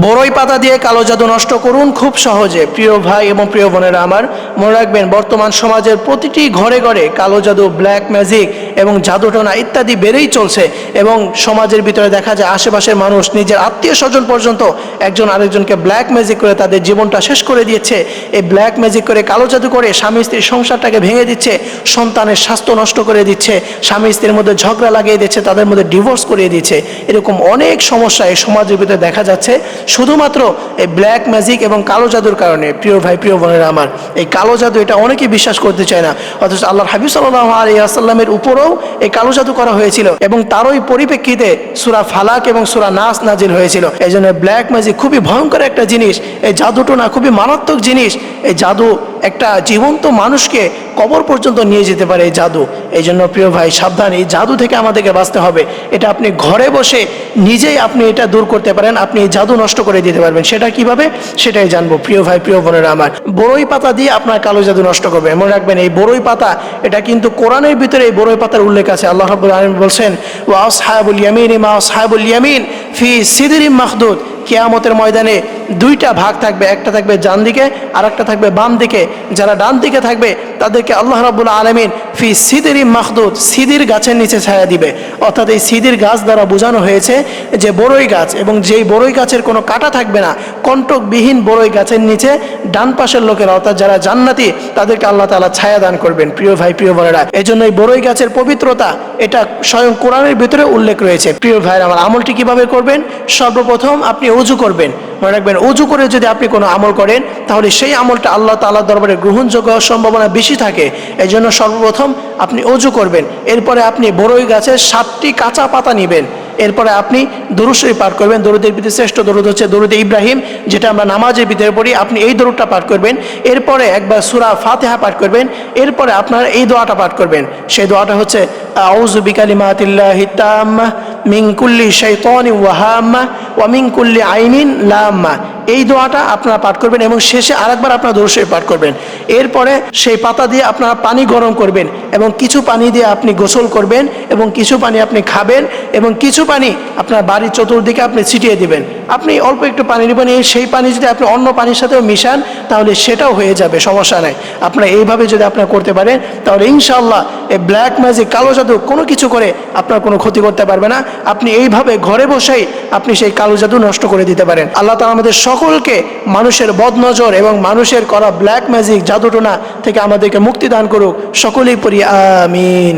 বড়ই পাতা দিয়ে কালো জাদু নষ্ট করুন খুব সহজে। প্রিয় ভাই এবং প্রিয় বোনেরা আমার, মনে রাখবেন বর্তমান সমাজের প্রতিটি ঘরে ঘরে কালো জাদু, ব্ল্যাক ম্যাজিক এবং জাদুটোনা ইত্যাদি বেড়েই চলছে। এবং সমাজের ভিতরে দেখা যায় আশেপাশের মানুষ, নিজের আত্মীয় স্বজন পর্যন্ত একজন আরেকজনকে ব্ল্যাক ম্যাজিক করে তাদের জীবনটা শেষ করে দিচ্ছে। এই ব্ল্যাক ম্যাজিক করে, কালো জাদু করে স্বামী স্ত্রীর সংসারটাকে ভেঙে দিচ্ছে, সন্তানের স্বাস্থ্য নষ্ট করে দিচ্ছে, স্বামী স্ত্রীর মধ্যে ঝগড়া লাগিয়ে দিচ্ছে, তাদের মধ্যে ডিভোর্স করিয়ে দিচ্ছে। এরকম অনেক সমস্যা এই সমাজের ভিতরে দেখা যাচ্ছে শুধুমাত্র এই ব্ল্যাক ম্যাজিক এবং কালো জাদুর কারণে। প্রিয় ভাই, প্রিয় বোনেরা আমার, এই কালো জাদু এটা অনেকেই বিশ্বাস করতে চায় না, অথচ আল্লাহর হাবিব সাল্লাল্লাহু আলাইহি ওয়াসাল্লামের উপরেও এই কালো জাদু করা হয়েছিল এবং তারই পরিপ্রেক্ষিতে সূরা ফালাক এবং সূরা নাস নাজিল হয়েছিল। এই জন্য ব্ল্যাক ম্যাজিক খুবই ভয়ঙ্কর একটা জিনিস, এই জাদুটোনা খুবই মারাত্মক জিনিস। এই জাদু একটা জীবন্ত মানুষকে কবর পর্যন্ত নিয়ে যেতে পারে এই জাদু। এই জন্য প্রিয় ভাই সাবধান, এই জাদু থেকে আমাদেরকে বাঁচতে হবে। এটা আপনি ঘরে বসে নিজেই আপনি এটা দূর করতে পারেন, আপনি এই জাদু নষ্ট করে দিতে পারবেন। সেটা কিভাবে, সেটাই জানবো। প্রিয় ভাই, প্রিয় বোনেরা আমার, বড়ই পাতা দিয়ে আপনার কালো জাদু নষ্ট করবে। মনে রাখবেন এই বড়ই পাতা, এটা কিন্তু কোরআনের ভিতরে এই বড়ই পাতার উল্লেখ আছে। আল্লাহ রাব্বুল আলামিন বলছেন, ওয়া আসহাবুল ইয়ামিন মা আসহাবুল ইয়ামিন ফি সিদরিম মাখদুদ। কিয়ামতের ময়দানে দুইটা ভাগ থাকবে, একটা থাকবে ডান দিকে আর একটা থাকবে বাম দিকে। যারা ডান দিকে থাকবে তাদেরকে আল্লাহ রাব্বুল আলামিন ফি সিদরিম মাখদুদ, সিদির গাছের নিচে ছায়া দিবে। অর্থাৎ এই সিদির গাছ দ্বারা বোঝানো হয়েছে যে বড়ই গাছ, এবং যেই বড়ই গাছের কোনো কাঁটা থাকবে না, কণ্টকবিহীন বড়ই গাছের নিচে ডান পাশের লোকেরা, অর্থাৎ যারা জান্নাতি, তাদেরকে আল্লাহ তাআলা ছায়া দান করবেন। প্রিয় ভাই, প্রিয় বোনেরা, এই জন্য এই বড়ই গাছের পবিত্রতা এটা স্বয়ং কোরআনের ভিতরে উল্লেখ রয়েছে। প্রিয় ভাই আমার, আমলটি কিভাবে করবেন? সর্বপ্রথম আপনি ওযু করবেন। মনে রাখবেন, ওযু করে যদি আপনি কোনো আমল করেন তাহলে সেই আমলটা আল্লাহ তাআলার দরবারে গ্রহণযোগ্য হওয়ার সম্ভাবনা বেশি থাকে। এই জন্য সর্বপ্রথম আপনি ওযু করবেন। এরপরে আপনি বড়ই গাছের 7টি কাঁচা পাতা নেবেন। এরপরে আপনি দরুদ শরীফ পাঠ করবেন। দরুদের ভিতরে শ্রেষ্ঠ দরুদ হচ্ছে দরুদ ইব্রাহিম, যেটা আমরা নামাজের ভিতরে পড়ি। আপনি এই দরুদটা পাঠ করবেন। এরপরে একবার সূরা ফাতিহা পাঠ করবেন। এরপরে আপনারা এই দোয়াটা পাঠ করবেন। সেই দোয়াটা হচ্ছে আউযু বিকালিমাতিল্লাহি তাম্মাহ মিন কুল্লি শাইতানিন ওয়া হাম্মাহ ওয়া মিন কুল্লি আইনিন লাম্মাহ। এই দোয়াটা আপনারা পাঠ করবেন এবং শেষে আরেকবার আপনারা দরুদ শরীফ পাঠ করবেন। এরপরে সেই পাতা দিয়ে আপনারা পানি গরম করবেন এবং কিছু পানি দিয়ে আপনি গোসল করবেন এবং কিছু পানি আপনি খাবেন এবং কিছু পানি আপনার বাড়ির চতুর্দিকে আপনি ছিটিয়ে দিবেন। আপনি অল্প একটু পানি নেবেন, সেই পানি যদি আপনি অন্য পানির সাথেও মিশান তাহলে সেটাও হয়ে যাবে, সমস্যা নেই। আপনারা এইভাবে যদি আপনারা করতে পারেন তাহলে ইনশাআল্লাহ এই ব্ল্যাক ম্যাজিক, কালো জাদু কোনো কিছু করে আপনার কোনো ক্ষতি করতে পারবে না। আপনি এইভাবে ঘরে বসেই আপনি সেই কালো জাদু নষ্ট করে দিতে পারেন। আল্লাহ তাআলা আমাদের সকলকে মানুষের বদনজর এবং মানুষের করা ব্ল্যাক ম্যাজিক, জাদুটোনা থেকে আমাদেরকে মুক্তি দান করুক। সকলেই পড়ি আমিন।